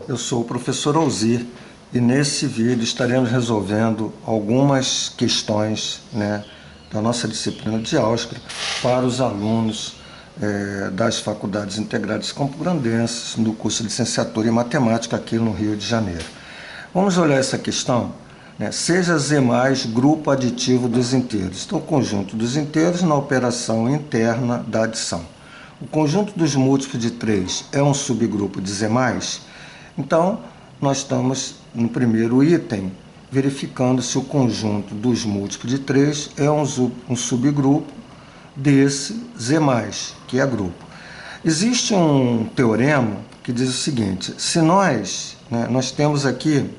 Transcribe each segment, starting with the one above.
Eu sou o professor Alzir e nesse vídeo estaremos resolvendo algumas questões, da nossa disciplina de álgebra para os alunos das faculdades integradas campo-grandenses no curso de licenciatura em matemática aqui no Rio de Janeiro. Vamos olhar essa questão. Seja Z mais grupo aditivo dos inteiros. Então, o conjunto dos inteiros na operação interna da adição. O conjunto dos múltiplos de 3 é um subgrupo de Z+. Então, nós estamos no primeiro item, verificando se o conjunto dos múltiplos de 3 é um subgrupo desse Z+, que é grupo. Existe um teorema que diz o seguinte: se nós temos aqui,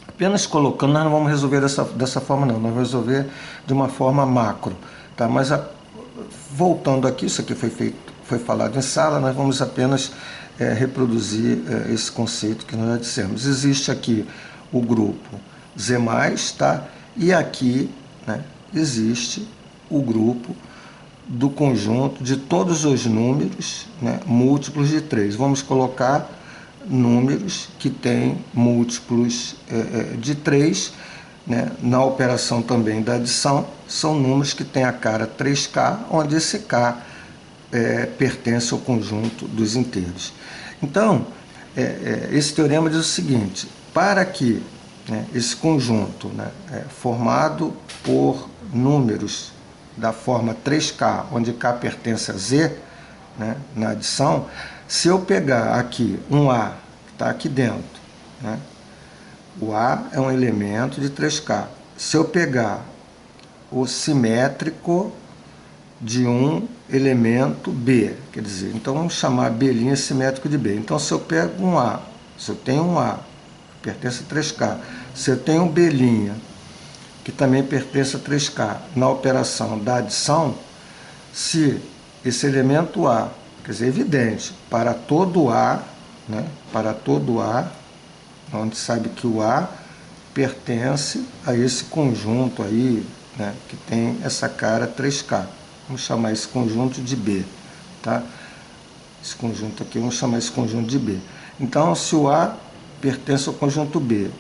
apenas colocando, nós não vamos resolver dessa forma não, nós vamos resolver de uma forma macro, tá? Mas voltando aqui, isso aqui foi falado em sala, nós vamos apenas reproduzir esse conceito que nós já dissemos. Existe aqui o grupo Z+, tá? E aqui existe o grupo do conjunto de todos os números múltiplos de 3. Vamos colocar números que têm múltiplos de 3, na operação também da adição, são números que têm a cara 3K, onde esse K pertence ao conjunto dos inteiros. Então, esse teorema diz o seguinte: para que esse conjunto formado por números da forma 3K, onde K pertence a Z, na adição, se eu pegar aqui um A, que está aqui dentro, o A é um elemento de 3K. Se eu pegar o simétrico de um elemento B, quer dizer, então vamos chamar B' simétrico de B. Então, se eu pego um A, se eu tenho um A, que pertence a 3K, se eu tenho um B', que também pertence a 3K, na operação da adição, se esse elemento A, quer dizer, evidente, para todo A, para todo A, onde sabe que o A pertence a esse conjunto aí, que tem essa cara 3K. Vamos chamar esse conjunto de B, tá? Esse conjunto aqui, vamos chamar esse conjunto de B. Então, se o A pertence ao conjunto B,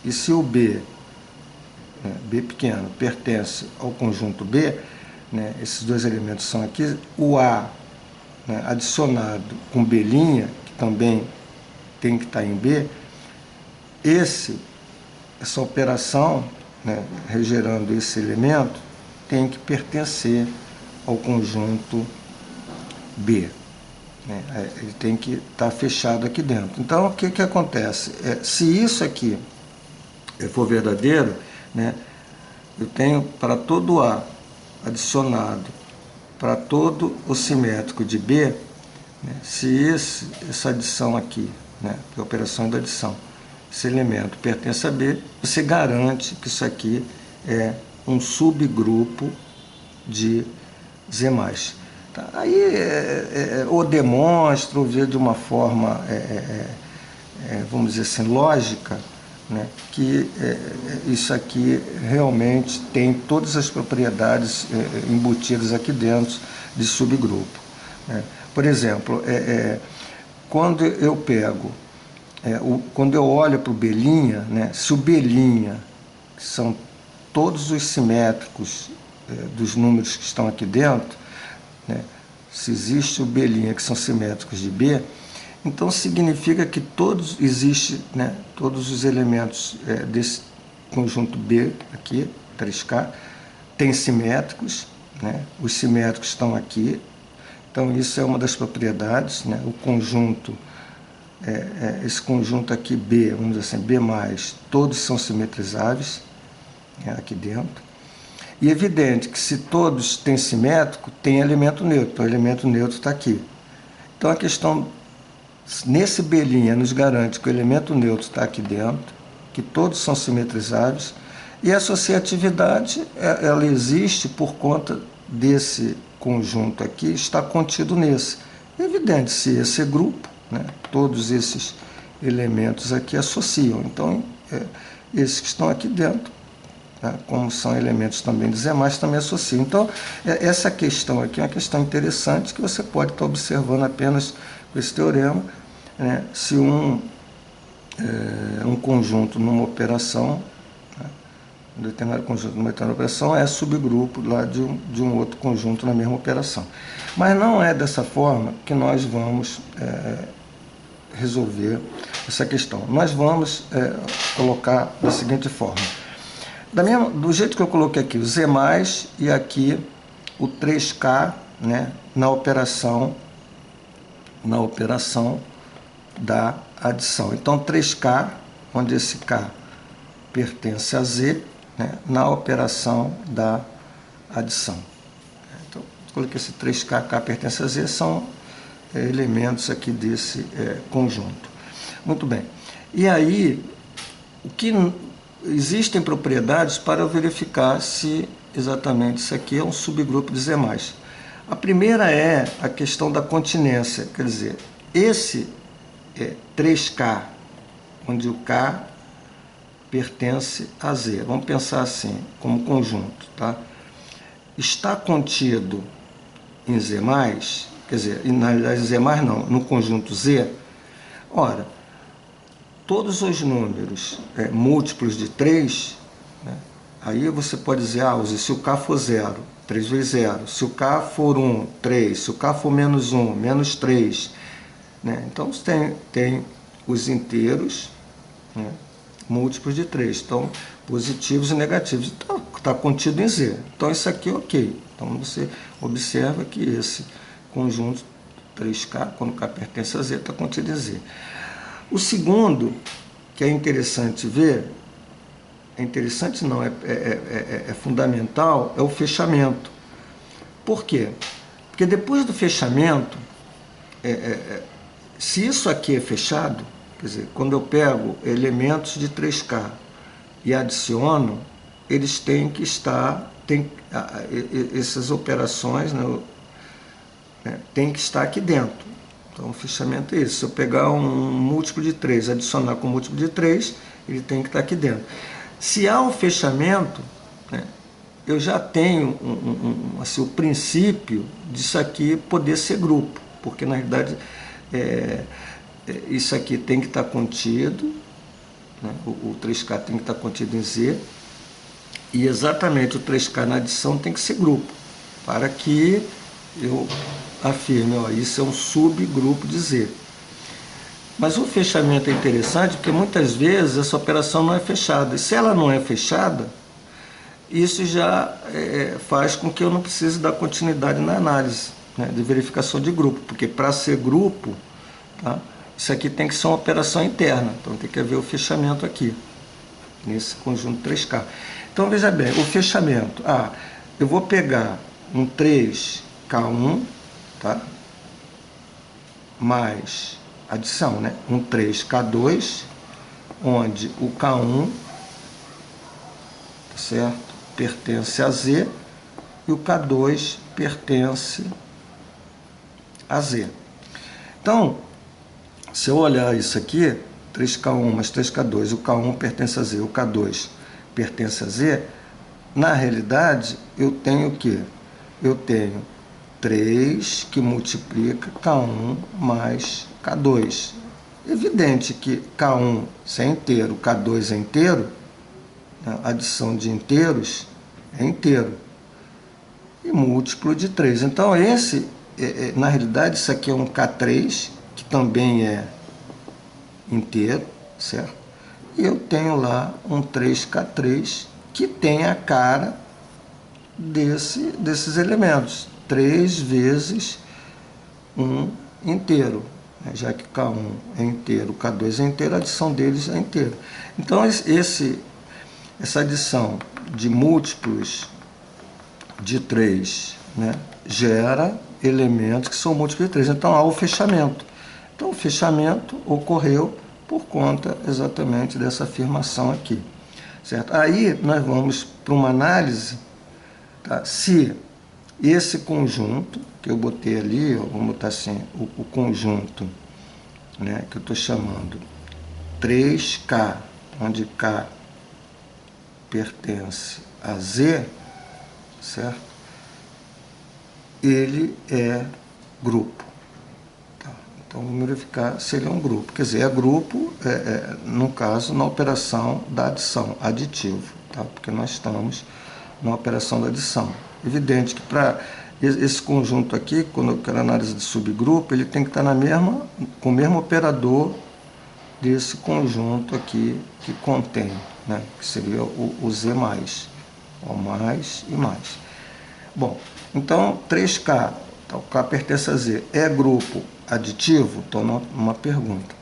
e se o B, B pequeno, pertence ao conjunto B, esses dois elementos são aqui, o A adicionado com B', que também tem que estar em B, essa operação, regerando esse elemento, tem que pertencer ao conjunto B. Ele tem que estar fechado aqui dentro. Então, o que acontece? Se isso aqui for verdadeiro, eu tenho para todo A adicionado para todo o simétrico de B, se essa adição aqui, que é a operação da adição, esse elemento pertence a B, você garante que isso aqui é um subgrupo de Z+. Tá? Aí ou demonstra, ou vê de uma forma, vamos dizer assim, lógica, que isso aqui realmente tem todas as propriedades embutidas aqui dentro de subgrupo. Por exemplo, quando eu pego, quando eu olho para o B', se o B', que são todos os simétricos dos números que estão aqui dentro, se existe o B', que são simétricos de B, então significa que todos os elementos desse conjunto B aqui, 3K, têm simétricos, os simétricos estão aqui. Então isso é uma das propriedades, o conjunto, esse conjunto aqui B, vamos dizer assim, B+, todos são simetrizáveis aqui dentro. E é evidente que se todos têm simétrico, tem elemento neutro, então o elemento neutro está aqui. Então a questão nesse B' nos garante que o elemento neutro está aqui dentro, que todos são simetrizáveis, e a associatividade ela existe por conta desse conjunto aqui, está contido nesse. É evidente, se esse grupo, todos esses elementos aqui associam. Então, esses que estão aqui dentro, como são elementos também de Z+, também associam. Então, essa questão aqui é uma questão interessante que você pode estar observando apenas com esse teorema, se um um conjunto numa operação, né? Um determinado conjunto numa determinada operação é subgrupo lá de um outro conjunto na mesma operação. Mas não é dessa forma que nós vamos resolver essa questão. Nós vamos colocar da seguinte forma. Do jeito que eu coloquei aqui, o Z+, e aqui o 3K, né, na operação da adição. Então, 3K, onde esse K pertence a Z, né, na operação da adição. Então, coloquei esse 3K, K pertence a Z, são elementos aqui desse conjunto. Muito bem. E aí, existem propriedades para eu verificar se exatamente isso aqui é um subgrupo de Z+. A primeira é a questão da continência, quer dizer, esse 3K, onde o K pertence a Z, vamos pensar assim, como conjunto, tá? Está contido em Z+, quer dizer, na realidade Z+, não, no conjunto Z. Ora, todos os números múltiplos de 3, né, aí você pode dizer, use se o K for 0, 3 vezes 0, se o K for 1, 3, se o K for menos 1, menos 3, né? Então você tem os inteiros, né, múltiplos de 3, então positivos e negativos, então está contido em Z. Então isso aqui é ok. Então você observa que esse conjunto 3K, quando K pertence a Z, está contido em Z. O segundo, que é interessante ver, é fundamental, é o fechamento. Por quê? Porque depois do fechamento, se isso aqui é fechado, quer dizer, quando eu pego elementos de 3K e adiciono, eles têm que estar, essas operações, né, tem que estar aqui dentro. Então o fechamento é isso. Se eu pegar um múltiplo de 3, adicionar com um múltiplo de 3, ele tem que estar aqui dentro. Se há um fechamento, né, eu já tenho assim, o princípio disso aqui poder ser grupo, porque na realidade isso aqui tem que estar contido, né, o 3K tem que estar contido em Z, e exatamente o 3K na adição tem que ser grupo, para que eu afirme, isso é um subgrupo de Z. Mas o fechamento é interessante porque muitas vezes essa operação não é fechada. E se ela não é fechada, isso já faz com que eu não precise dar continuidade na análise, né, de verificação de grupo. Porque para ser grupo, tá, isso aqui tem que ser uma operação interna. Então tem que haver o fechamento aqui, nesse conjunto 3K. Então veja bem, o fechamento. Eu vou pegar um 3K1, tá, mais adição, né? Um 3K2, onde o K1, certo, pertence a Z e o K2 pertence a Z. Então, se eu olhar isso aqui, 3K1 mais 3K2, o K1 pertence a Z, o K2 pertence a Z, na realidade, eu tenho o quê? Eu tenho 3 que multiplica K1 mais K2. Evidente que K1 é inteiro, K2 é inteiro, né? A adição de inteiros é inteiro. E múltiplo de 3. Então, na realidade, isso aqui é um K3, que também é inteiro, certo? E eu tenho lá um 3K3, que tem a cara desses elementos. 3 vezes 1 inteiro, né? Já que K1 é inteiro, K2 é inteiro, a adição deles é inteira. Então, essa adição de múltiplos de 3, né, gera elementos que são múltiplos de 3. Então, há o fechamento. Então, o fechamento ocorreu por conta exatamente dessa afirmação aqui, certo? Aí, nós vamos para uma análise, tá? Se esse conjunto, que eu botei ali, vamos botar assim, o conjunto, né, que eu estou chamando 3K, onde K pertence a Z, certo? Ele é grupo. Tá? Então, vamos verificar se ele é um grupo. Quer dizer, é grupo, no caso, na operação da adição, aditivo, tá? Porque nós estamos na operação da adição. Evidente que para esse conjunto aqui, quando eu quero análise de subgrupo, ele tem que estar com o mesmo operador desse conjunto aqui que contém, né? Que seria o Z+, o mais e mais. Bom, então 3K, então, K pertence a Z, é grupo aditivo? Então, uma pergunta.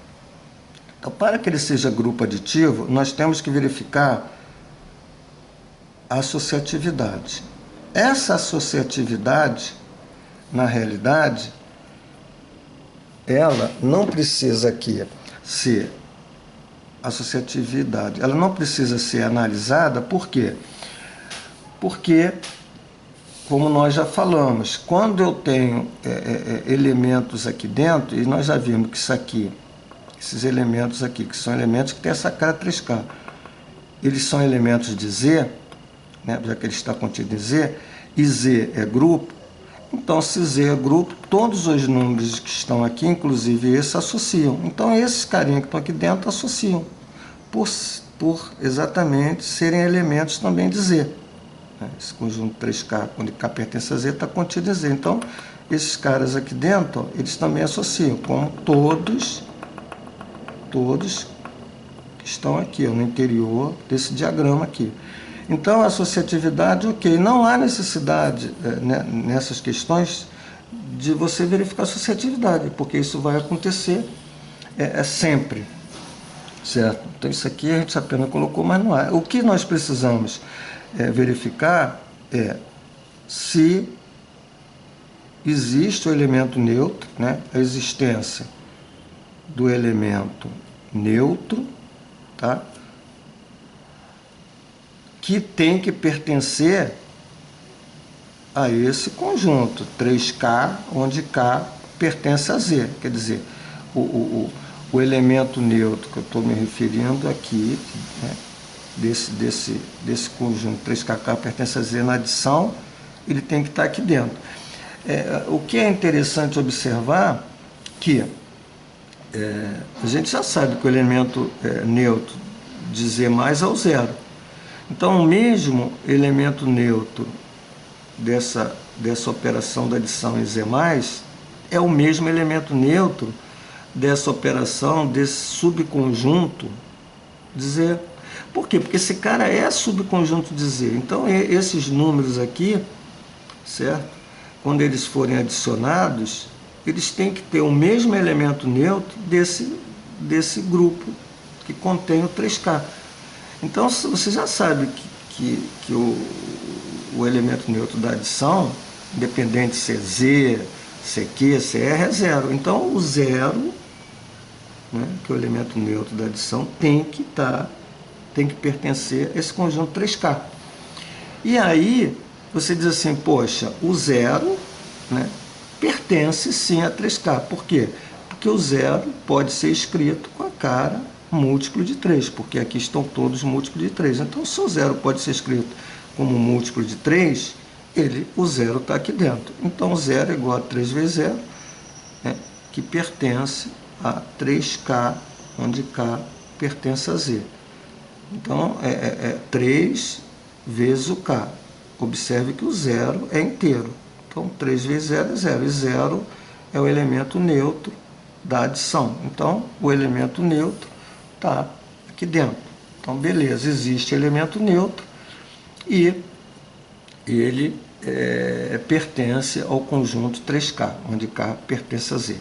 Então, para que ele seja grupo aditivo, nós temos que verificar a associatividade. Essa associatividade, na realidade, ela não precisa aqui ser associatividade, ela não precisa ser analisada, por quê? Porque, como nós já falamos, quando eu tenho elementos aqui dentro, e nós já vimos que isso aqui, esses elementos aqui, que são elementos que têm essa cara 3K, eles são elementos de Z, né, já que ele está contido em Z, e Z é grupo, então se Z é grupo, todos os números que estão aqui, inclusive esse, associam. Então esses carinhas que estão aqui dentro associam, por exatamente serem elementos também de Z. Esse conjunto 3K, quando K pertence a Z, está contido em Z. Então esses caras aqui dentro, eles também associam, como todos que estão aqui, no interior desse diagrama aqui. Então, a associatividade, ok, não há necessidade nessas questões de você verificar a associatividade, porque isso vai acontecer sempre, certo? Então, isso aqui a gente apenas colocou, mas não há. O que nós precisamos verificar é se existe o elemento neutro, né? A existência do elemento neutro, tá? Que tem que pertencer a esse conjunto, 3K, onde K pertence a Z. Quer dizer, o elemento neutro que eu estou me referindo aqui, né, desse conjunto 3KK pertence a Z na adição, ele tem que estar aqui dentro. O que é interessante observar que a gente já sabe que o elemento neutro de Z+ é o zero. Então, o mesmo elemento neutro dessa operação da adição em Z+, é o mesmo elemento neutro dessa operação, desse subconjunto de Z. Por quê? Porque esse cara é subconjunto de Z. Então, esses números aqui, certo? Quando eles forem adicionados, eles têm que ter o mesmo elemento neutro desse grupo que contém o 3K. Então, você já sabe que o elemento neutro da adição, independente se é Z, se é Q, se é R, é zero. Então, o zero, né, que é o elemento neutro da adição, tem que pertencer a esse conjunto 3K. E aí, você diz assim, poxa, o zero, né, pertence sim a 3K. Por quê? Porque o zero pode ser escrito com a cara múltiplo de 3, porque aqui estão todos múltiplos de 3. Então, se o zero pode ser escrito como múltiplo de 3, o zero está aqui dentro. Então, o zero é igual a 3 vezes 0, né, que pertence a 3K, onde K pertence a Z. Então, 3 vezes o K. Observe que o zero é inteiro. Então, 3 vezes 0 é 0. E 0 é o elemento neutro da adição. Então, o elemento neutro está aqui dentro. Então, beleza, existe elemento neutro e ele pertence ao conjunto 3K, onde K pertence a Z.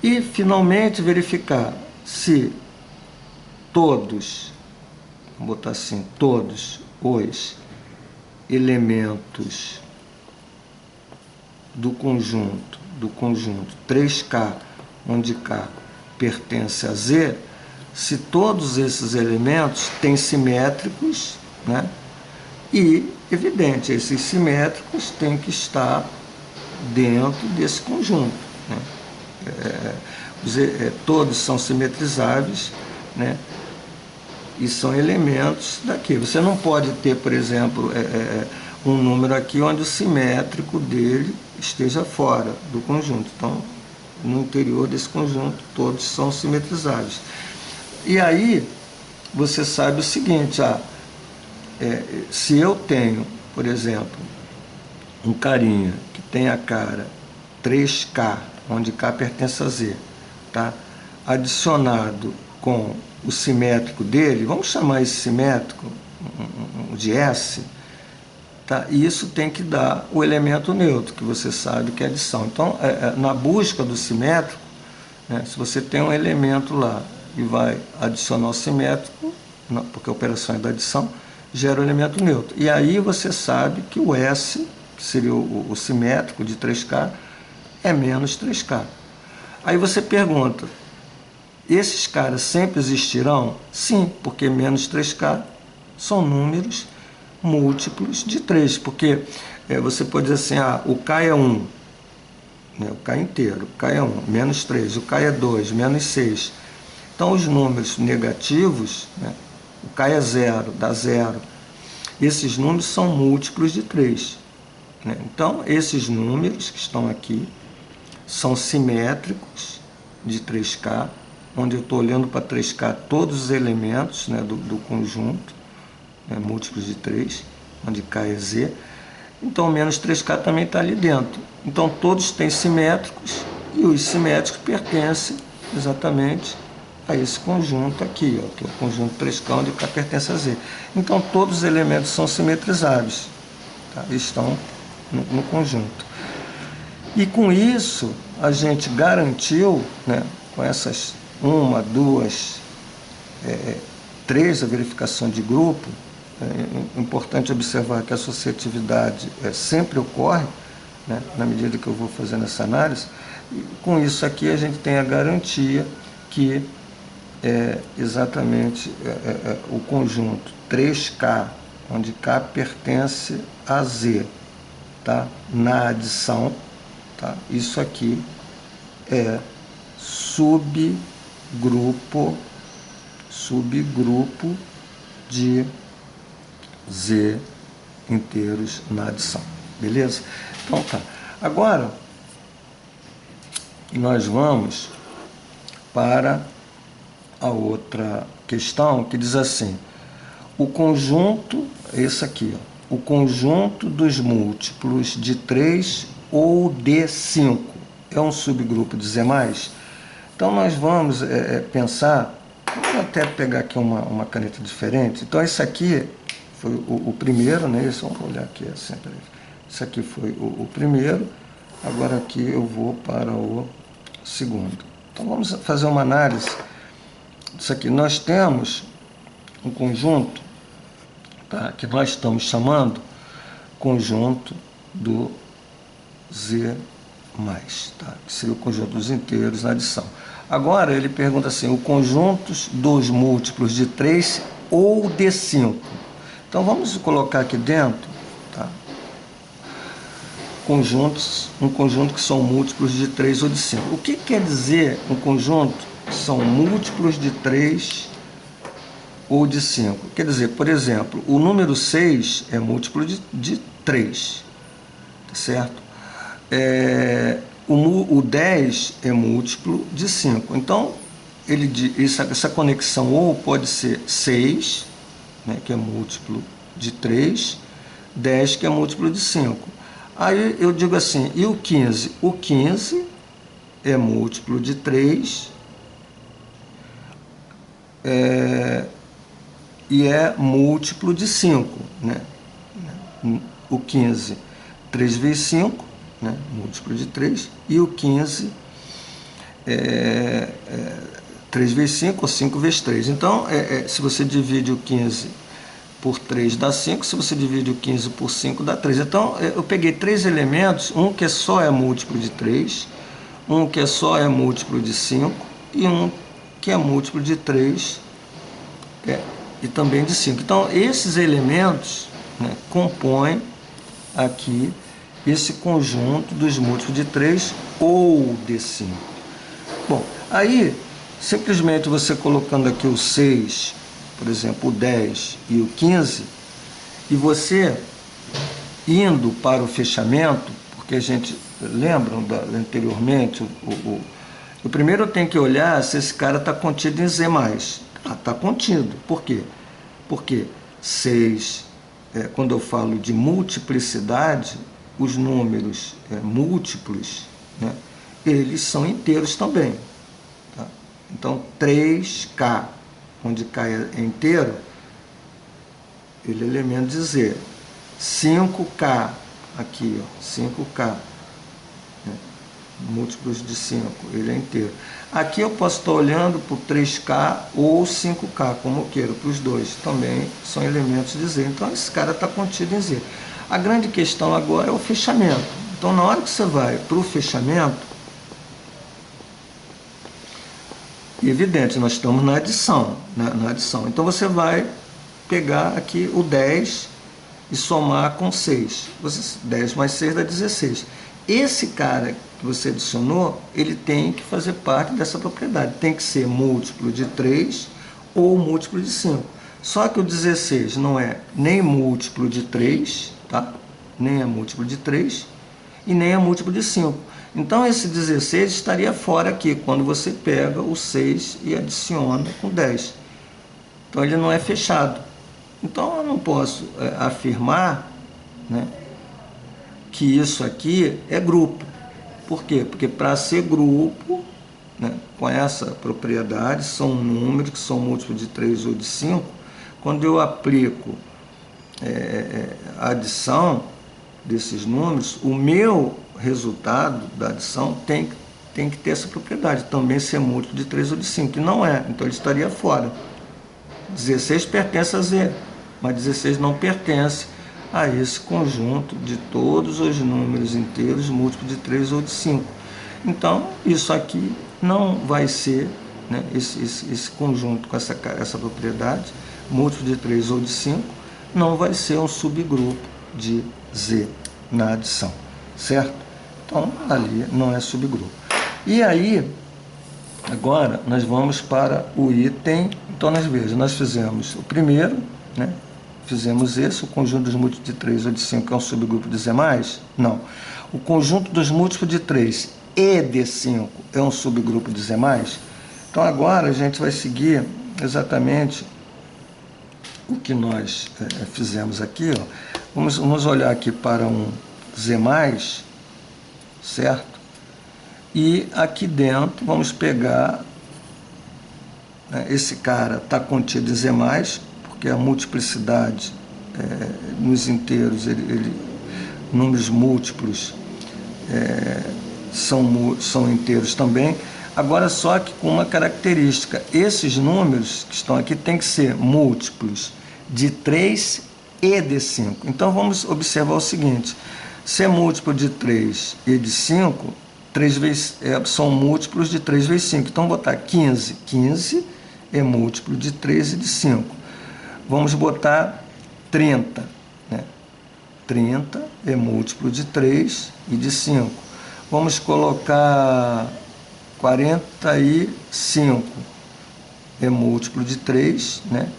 E, finalmente, verificar se todos, vamos botar assim, todos os elementos do conjunto 3K, onde K pertence a Z, se todos esses elementos têm simétricos, né? E, evidente, esses simétricos têm que estar dentro desse conjunto, né? Todos são simetrizáveis, né? E são elementos daqui. Você não pode ter, por exemplo, um número aqui onde o simétrico dele esteja fora do conjunto. Então, no interior desse conjunto, todos são simetrizáveis. E aí você sabe o seguinte, se eu tenho, por exemplo, um carinha que tem a cara 3K, onde K pertence a Z, tá? Adicionado com o simétrico dele, vamos chamar esse simétrico de S, tá? E isso tem que dar o elemento neutro, que você sabe que é adição. Então, na busca do simétrico, né, se você tem um elemento lá e vai adicionar o simétrico, porque a operação é da adição, gera o elemento neutro. E aí você sabe que o S, que seria o simétrico de 3K, é menos 3K. Aí você pergunta, esses caras sempre existirão? Sim, porque menos 3K são números múltiplos de 3, porque você pode dizer assim, o K é 1, né, o K inteiro, o K é 1, menos 3, o K é 2, menos 6. Então os números negativos, né, o K é 0, dá 0. Esses números são múltiplos de 3. Né? Então esses números que estão aqui são simétricos de 3K, onde eu estou olhando para 3K todos os elementos, né, do conjunto, né, múltiplos de 3, onde K é Z. Então menos 3K também está ali dentro. Então todos têm simétricos e os simétricos pertencem exatamente a esse conjunto aqui, que é o conjunto 3K, onde K pertence a Z. Então todos os elementos são simetrizados, tá? Estão no conjunto. E com isso a gente garantiu, né, com essas 1, 2, 3, a verificação de grupo. É importante observar que a associatividade sempre ocorre, né, na medida que eu vou fazendo essa análise. E com isso aqui a gente tem a garantia que exatamente o conjunto 3K, onde K pertence a Z, tá? Na adição, tá? Isso aqui é subgrupo de Z inteiros na adição, beleza? Então tá. Agora nós vamos para a outra questão que diz assim: o conjunto, esse aqui, o conjunto dos múltiplos de 3 ou de 5 é um subgrupo de Z+. Então nós vamos pensar, vou até pegar aqui uma caneta diferente. Então esse aqui foi o primeiro, né? Vamos olhar aqui assim. Esse aqui foi o primeiro, agora aqui eu vou para o segundo. Então vamos fazer uma análise disso aqui. Nós temos um conjunto, tá, que nós estamos chamando conjunto do Z+, tá, que seria o conjunto dos inteiros na adição. Agora ele pergunta assim, o conjunto dos múltiplos de 3 ou de 5. Então vamos colocar aqui dentro, tá, um conjunto que são múltiplos de 3 ou de 5. O que quer dizer um conjunto que são múltiplos de 3 ou de 5? Quer dizer, por exemplo, o número 6 é múltiplo de 3, tá certo? O 10 é múltiplo de 5. Então, essa conexão ou pode ser 6, né, que é múltiplo de 3, 10, que é múltiplo de 5. Aí eu digo assim, e o 15? O 15 é múltiplo de 3 e é múltiplo de 5. Né? O 15, 3 vezes 5, né? Múltiplo de 3, e o 15 3 vezes 5 ou 5 vezes 3. Então, se você divide o 15 por 3 dá 5, se você divide o 15 por 5 dá 3. Então, eu peguei 3 elementos, um que só é múltiplo de 3, um que só é múltiplo de 5 e um que é múltiplo de 3 e também de 5. Então, esses elementos, né, compõem aqui esse conjunto dos múltiplos de 3 ou de 5. Bom, aí, simplesmente você colocando aqui o 6, por exemplo, o 10 e o 15, e você indo para o fechamento, porque a gente, lembram anteriormente, o primeiro eu tenho que olhar se esse cara está contido em Z+, Está contido. Por quê? Porque 6, quando eu falo de multiplicidade, os números múltiplos, né, eles são inteiros também. Tá? Então, 3K, onde K é inteiro, ele é elemento de Z. 5K, aqui, ó, 5K, né, múltiplos de 5, ele é inteiro. Aqui eu posso estar olhando para o 3K ou 5K, como eu queiro, para os dois. Também são elementos de Z. Então, esse cara está contido em Z. A grande questão agora é o fechamento. Então, na hora que você vai para o fechamento, evidente, nós estamos na adição, né? Na adição. Então, você vai pegar aqui o 10 e somar com 6. 10 mais 6 dá 16. Esse cara que você adicionou, ele tem que fazer parte dessa propriedade. Tem que ser múltiplo de 3 ou múltiplo de 5. Só que o 16 não é nem múltiplo de 3, tá? Nem é múltiplo de 3 e nem é múltiplo de 5. Então, esse 16 estaria fora aqui, quando você pega o 6 e adiciona com 10. Então, ele não é fechado. Então, eu não posso afirmar, né, que isso aqui é grupo. Por quê? Porque para ser grupo, né, com essa propriedade, são números que são múltiplos de 3 ou de 5, quando eu aplico a adição desses números, o meu resultado da adição tem que ter essa propriedade, também ser múltiplo de 3 ou de 5, que não é, então ele estaria fora. 16 pertence a Z, mas 16 não pertence a esse conjunto de todos os números inteiros múltiplos de 3 ou de 5. Então, isso aqui não vai ser, né, esse conjunto com essa propriedade, múltiplo de 3 ou de 5, não vai ser um subgrupo de Z na adição, certo? Então, ali não é subgrupo. E aí, agora, nós vamos para o item. Então, nós fizemos o primeiro, né? Fizemos esse, o conjunto dos múltiplos de 3 ou de 5 é um subgrupo de Z+? Não. O conjunto dos múltiplos de 3 e de 5 é um subgrupo de Z+? Então, agora a gente vai seguir exatamente o que nós fizemos aqui. Ó. Vamos olhar aqui para um Z+, certo? E aqui dentro vamos pegar, né, esse cara está contido em Z+, porque a multiplicidade nos inteiros, números múltiplos são inteiros também. Agora, só que com uma característica, esses números que estão aqui têm que ser múltiplos de 3 e de 5. Então, vamos observar o seguinte: se é múltiplo de 3 e de 5, 3 vezes, são múltiplos de 3 vezes 5. Então, botar 15. 15 é múltiplo de 3 e de 5. Vamos botar 30. Né? 30 é múltiplo de 3 e de 5. Vamos colocar 45. É múltiplo de 3, né?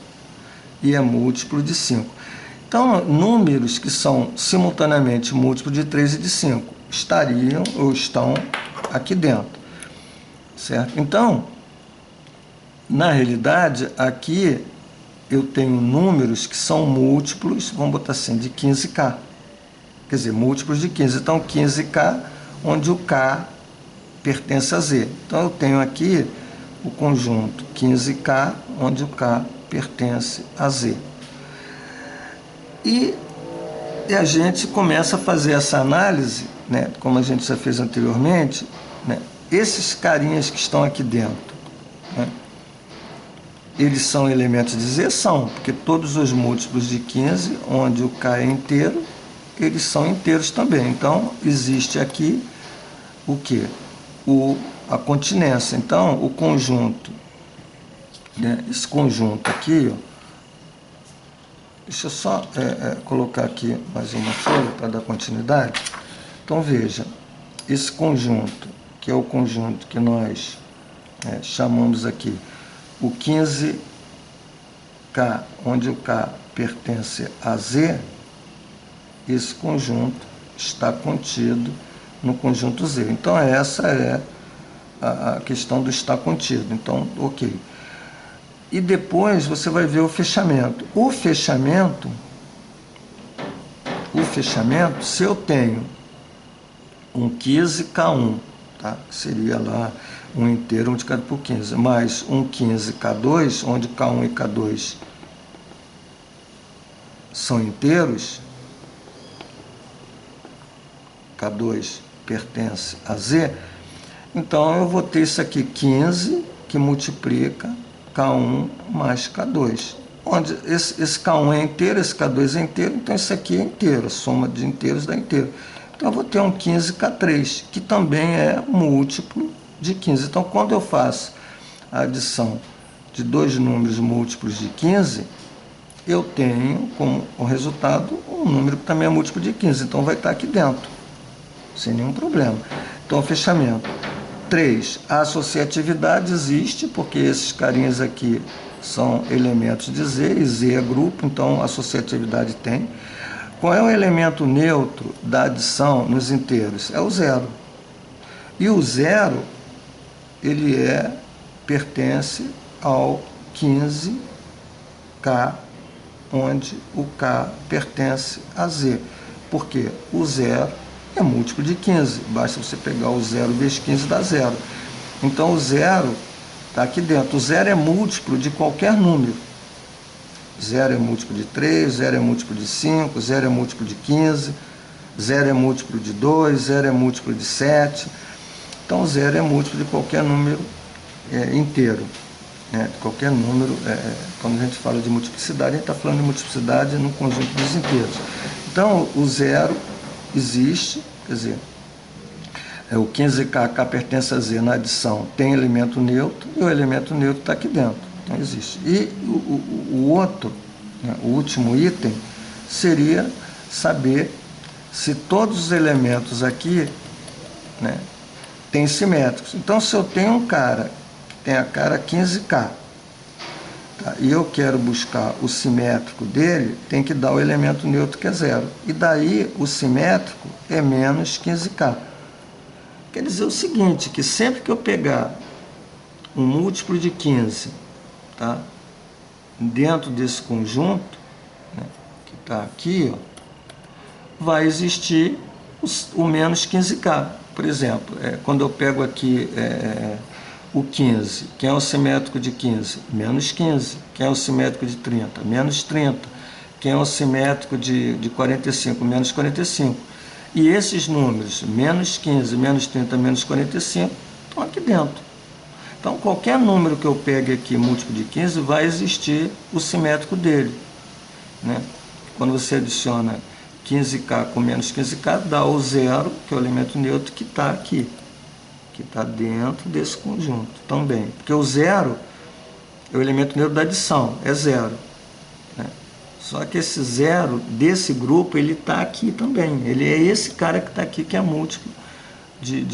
E é múltiplo de 5. Então, números que são simultaneamente múltiplos de 3 e de 5 estariam ou estão aqui dentro, certo? Então, na realidade, aqui eu tenho números que são múltiplos, vamos botar assim, de 15K. Quer dizer, múltiplos de 15. Então, 15K, onde o K pertence a Z. Então, eu tenho aqui o conjunto 15K, onde o K pertence a Z. E a gente começa a fazer essa análise, né, como a gente já fez anteriormente, né, esses carinhas que estão aqui dentro, né, eles são elementos de Z? São, porque todos os múltiplos de 15, onde o K é inteiro, eles são inteiros também. Então, existe aqui o quê? A continência. Então, o conjunto, né, esse conjunto aqui, ó, deixa eu só colocar aqui mais uma folha para dar continuidade. Então, veja, esse conjunto, que é o conjunto que nós chamamos aqui, o 15K, onde o K pertence a Z, esse conjunto está contido no conjunto Z. Então, essa é a questão do estar contido. Então, ok. E depois você vai ver o fechamento. O fechamento, se eu tenho um 15K1, tá? Seria lá um inteiro multiplicado por 15, mais um 15K2, onde K1 e K2 são inteiros, K2 pertence a Z, então eu vou ter isso aqui, 15, que multiplica K1 mais K2, onde esse K1 é inteiro, esse K2 é inteiro, então isso aqui é inteiro, a soma de inteiros dá inteiro. Então eu vou ter um 15K3, que também é múltiplo de 15. Então quando eu faço a adição de dois números múltiplos de 15, eu tenho como resultado um número que também é múltiplo de 15, então vai estar aqui dentro, sem nenhum problema. Então, fechamento. 3. A associatividade existe, porque esses carinhas aqui são elementos de Z, e Z é grupo, então a associatividade tem. Qual é o elemento neutro da adição nos inteiros? É o zero. E o zero, ele pertence ao 15K, onde o K pertence a Z. Porque o zero é múltiplo de 15. Basta você pegar o 0 vezes 15 dá zero. Então o zero está aqui dentro. O zero é múltiplo de qualquer número. 0 é múltiplo de 3, 0 é múltiplo de 5, 0 é múltiplo de 15, 0 é múltiplo de 2, 0 é múltiplo de 7. Então 0 é múltiplo de qualquer número inteiro. Qualquer número, quando a gente fala de multiplicidade, a gente está falando de multiplicidade no conjunto dos inteiros. Então, o zero existe, quer dizer, o 15K, K pertence a Z na adição, tem elemento neutro, e o elemento neutro está aqui dentro, então existe. E o outro, o último item, seria saber se todos os elementos aqui têm simétricos. Então, se eu tenho um cara tem a cara 15K, tá? E eu quero buscar o simétrico dele, tem que dar o elemento neutro que é zero. E daí o simétrico é menos 15K. Quer dizer o seguinte, que sempre que eu pegar um múltiplo de 15, tá? Dentro desse conjunto, que está aqui, vai existir o menos 15K. Por exemplo, quando eu pego aqui o 15, quem é o simétrico de 15? Menos 15. Quem é o simétrico de 30? Menos 30. Quem é o simétrico de 45? Menos 45. E esses números, menos 15, menos 30, menos 45, estão aqui dentro. Então, qualquer número que eu pegue aqui, múltiplo de 15, vai existir o simétrico dele. Quando você adiciona 15K com menos 15K, dá o zero, que é o elemento neutro, que está aqui, que está dentro desse conjunto também. Porque o zero é o elemento neutro da adição, é zero. Só que esse zero desse grupo, ele está aqui também. Ele é esse cara que está aqui, que é múltiplo de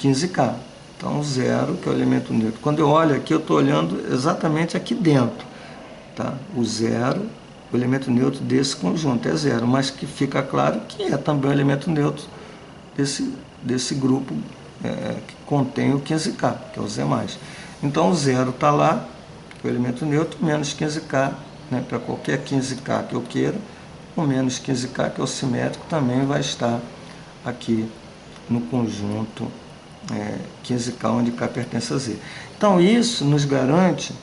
15K. Então, o zero, que é o elemento neutro. Quando eu olho aqui, eu estou olhando exatamente aqui dentro. Tá? O zero, o elemento neutro desse conjunto é zero, mas que fica claro que é também o elemento neutro desse grupo que contém o 15K, que é o Z+. Então, o zero está lá, que é o elemento neutro, menos 15K, para qualquer 15K que eu queira, o menos 15K, que é o simétrico, também vai estar aqui no conjunto 15K, onde K pertence a Z. Então, isso nos garante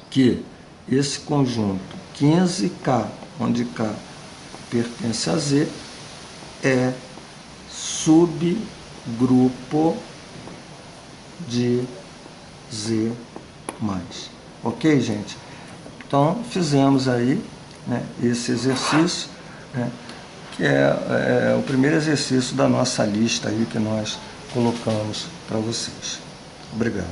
que esse conjunto 15K, onde K pertence a Z, é subgrupo de Z+. Ok, gente? Então, fizemos aí esse exercício, que é o primeiro exercício da nossa lista aí que nós colocamos para vocês. Obrigado.